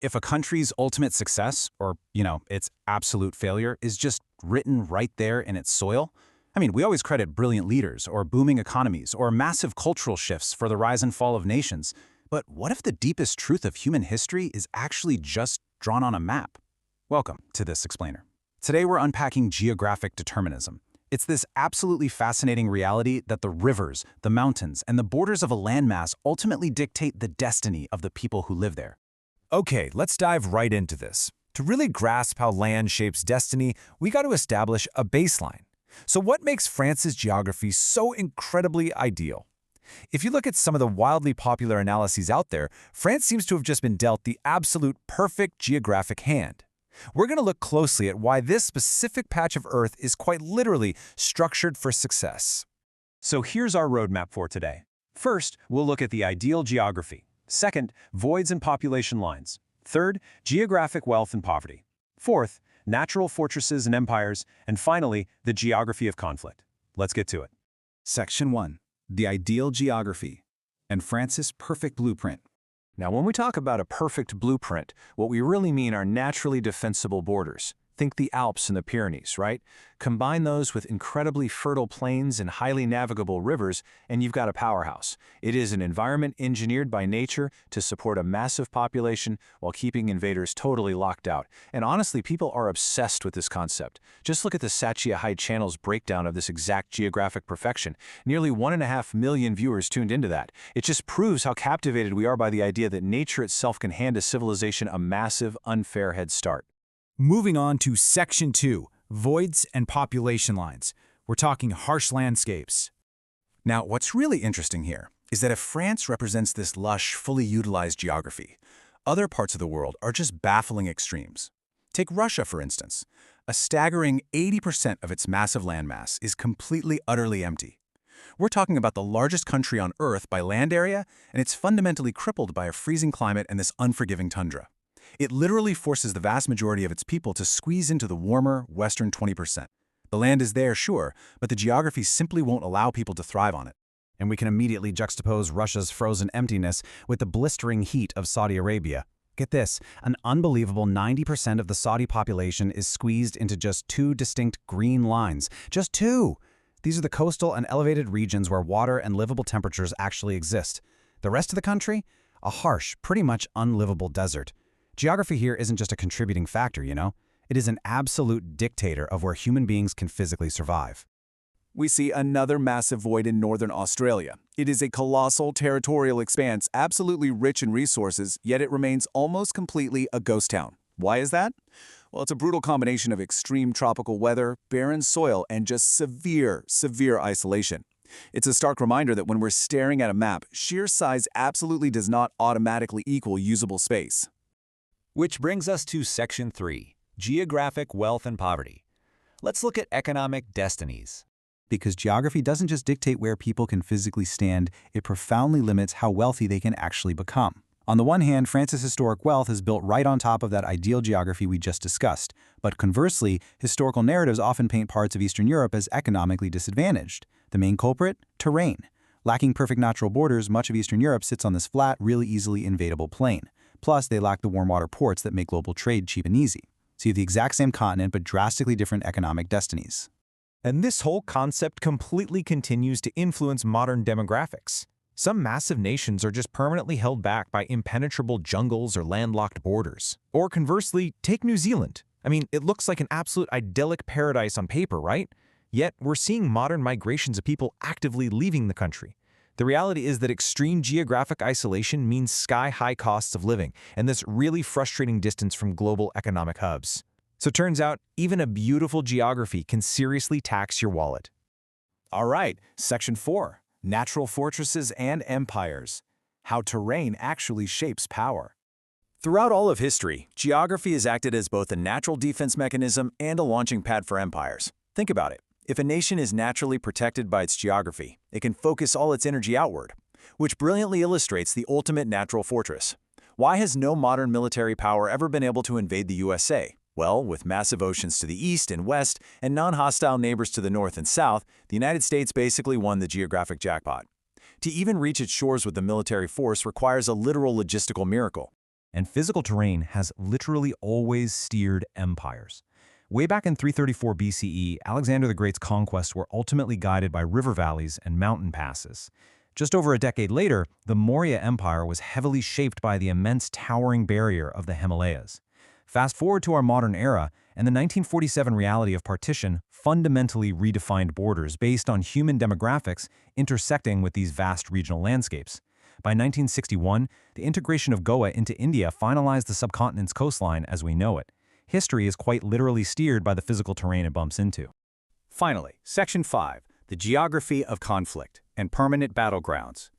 If a country's ultimate success, or, its absolute failure, is just written right there in its soil, we always credit brilliant leaders, or booming economies, or massive cultural shifts for the rise and fall of nations. But what if the deepest truth of human history is actually just drawn on a map? Welcome to This Explainer. Today we're unpacking geographic determinism. It's this absolutely fascinating reality that the rivers, the mountains, and the borders of a landmass ultimately dictate the destiny of the people who live there. Okay, let's dive right into this. To really grasp how land shapes destiny, we got to establish a baseline. So what makes France's geography so incredibly ideal? If you look at some of the wildly popular analyses out there, France seems to have just been dealt the absolute perfect geographic hand. We're going to look closely at why this specific patch of Earth is quite literally structured for success. So here's our roadmap for today. First, we'll look at the ideal geography. Second, voids and population lines. Third, geographic wealth and poverty. Fourth, natural fortresses and empires. And finally, the geography of conflict. Let's get to it. Section 1. The ideal geography and France's perfect blueprint. Now, when we talk about a perfect blueprint, what we really mean are naturally defensible borders. Think the Alps and the Pyrenees, right? Combine those with incredibly fertile plains and highly navigable rivers, and you've got a powerhouse. It is an environment engineered by nature to support a massive population while keeping invaders totally locked out. And honestly, people are obsessed with this concept. Just look at the Sathya High Channel's breakdown of this exact geographic perfection. Nearly 1.5 million viewers tuned into that. It just proves how captivated we are by the idea that nature itself can hand a civilization a massive, unfair head start. Moving on to Section 2, Voids and Population Lines. We're talking harsh landscapes. Now, what's really interesting here is that if France represents this lush, fully utilized geography, other parts of the world are just baffling extremes. Take Russia, for instance. A staggering 80% of its massive landmass is completely, utterly empty. We're talking about the largest country on Earth by land area, and it's fundamentally crippled by a freezing climate and this unforgiving tundra. It literally forces the vast majority of its people to squeeze into the warmer, western 20%. The land is there, sure, but the geography simply won't allow people to thrive on it. And we can immediately juxtapose Russia's frozen emptiness with the blistering heat of Saudi Arabia. Get this, an unbelievable 90% of the Saudi population is squeezed into just two distinct green lines. Just two! These are the coastal and elevated regions where water and livable temperatures actually exist. The rest of the country? A harsh, pretty much unlivable desert. Geography here isn't just a contributing factor, It is an absolute dictator of where human beings can physically survive. We see another massive void in northern Australia. It is a colossal territorial expanse, absolutely rich in resources, yet it remains almost completely a ghost town. Why is that? Well, it's a brutal combination of extreme tropical weather, barren soil, and just severe isolation. It's a stark reminder that when we're staring at a map, sheer size absolutely does not automatically equal usable space. Which brings us to Section 3, Geographic Wealth and Poverty. Let's look at economic destinies. Because geography doesn't just dictate where people can physically stand, it profoundly limits how wealthy they can actually become. On the one hand, France's historic wealth is built right on top of that ideal geography we just discussed. But conversely, historical narratives often paint parts of Eastern Europe as economically disadvantaged. The main culprit? Terrain. Lacking perfect natural borders, much of Eastern Europe sits on this flat, really easily invadable plain. Plus, they lack the warm water ports that make global trade cheap and easy. So you have the exact same continent, but drastically different economic destinies. And this whole concept completely continues to influence modern demographics. Some massive nations are just permanently held back by impenetrable jungles or landlocked borders. Or conversely, take New Zealand. It looks like an absolute idyllic paradise on paper, right? Yet, we're seeing modern migrations of people actively leaving the country. The reality is that extreme geographic isolation means sky-high costs of living, and this really frustrating distance from global economic hubs. So it turns out, even a beautiful geography can seriously tax your wallet. All right, Section 4, Natural Fortresses and Empires. How terrain actually shapes power. Throughout all of history, geography has acted as both a natural defense mechanism and a launching pad for empires. Think about it. If a nation is naturally protected by its geography, it can focus all its energy outward, which brilliantly illustrates the ultimate natural fortress. Why has no modern military power ever been able to invade the USA? Well, with massive oceans to the east and west and non-hostile neighbors to the north and south, the United States basically won the geographic jackpot. To even reach its shores with the military force requires a literal logistical miracle. and physical terrain has literally always steered empires. Way back in 334 BCE, Alexander the Great's conquests were ultimately guided by river valleys and mountain passes. Just over a decade later, the Maurya Empire was heavily shaped by the immense towering barrier of the Himalayas. Fast forward to our modern era, and the 1947 reality of partition fundamentally redefined borders based on human demographics intersecting with these vast regional landscapes. By 1961, the integration of Goa into India finalized the subcontinent's coastline as we know it. History is quite literally steered by the physical terrain it bumps into. Finally, Section 5, the geography of conflict and permanent battlegrounds.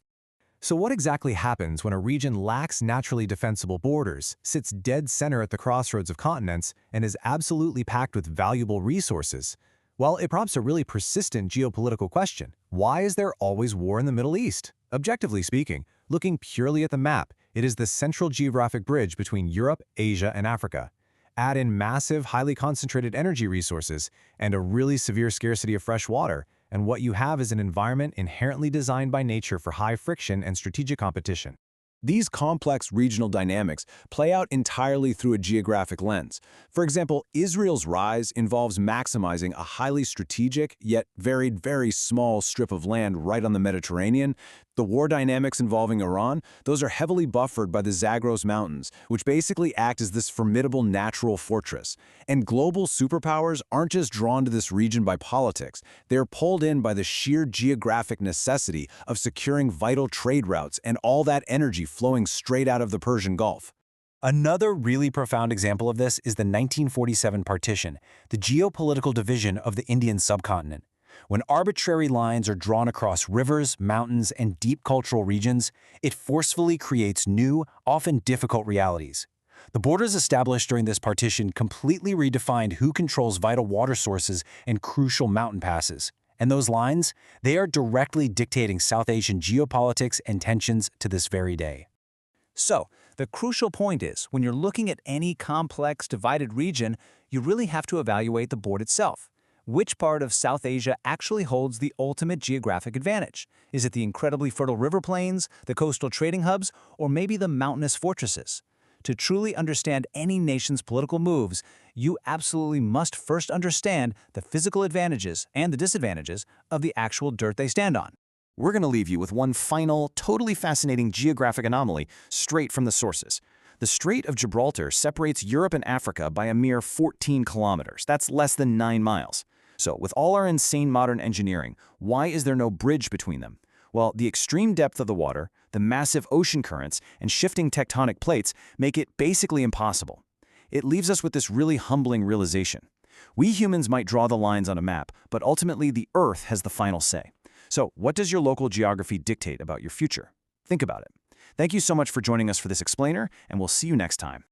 So what exactly happens when a region lacks naturally defensible borders, sits dead center at the crossroads of continents, and is absolutely packed with valuable resources? Well, it prompts a really persistent geopolitical question. Why is there always war in the Middle East? Objectively speaking, looking purely at the map, it is the central geographic bridge between Europe, Asia, and Africa. Add in massive, highly concentrated energy resources and a really severe scarcity of fresh water, and what you have is an environment inherently designed by nature for high friction and strategic competition. These complex regional dynamics play out entirely through a geographic lens. For example, Israel's rise involves maximizing a highly strategic, yet very small strip of land right on the Mediterranean. The war dynamics involving Iran, those are heavily buffered by the Zagros Mountains, which basically act as this formidable natural fortress. And global superpowers aren't just drawn to this region by politics. They're pulled in by the sheer geographic necessity of securing vital trade routes and all that energy flowing straight out of the Persian Gulf. Another really profound example of this is the 1947 partition, the geopolitical division of the Indian subcontinent. When arbitrary lines are drawn across rivers, mountains, and deep cultural regions, it forcefully creates new, often difficult realities. The borders established during this partition completely redefined who controls vital water sources and crucial mountain passes. And those lines, they are directly dictating South Asian geopolitics and tensions to this very day. So, the crucial point is, when you're looking at any complex, divided region, you really have to evaluate the board itself. Which part of South Asia actually holds the ultimate geographic advantage? Is it the incredibly fertile river plains, the coastal trading hubs, or maybe the mountainous fortresses? To truly understand any nation's political moves, you absolutely must first understand the physical advantages and the disadvantages of the actual dirt they stand on. We're going to leave you with one final, totally fascinating geographic anomaly straight from the sources. The Strait of Gibraltar separates Europe and Africa by a mere 14 kilometers. That's less than 9 miles. So, with all our insane modern engineering, why is there no bridge between them? Well, the extreme depth of the water, the massive ocean currents, and shifting tectonic plates make it basically impossible. It leaves us with this really humbling realization. We humans might draw the lines on a map, but ultimately the Earth has the final say. So, what does your local geography dictate about your future? Think about it. Thank you so much for joining us for this explainer, and we'll see you next time.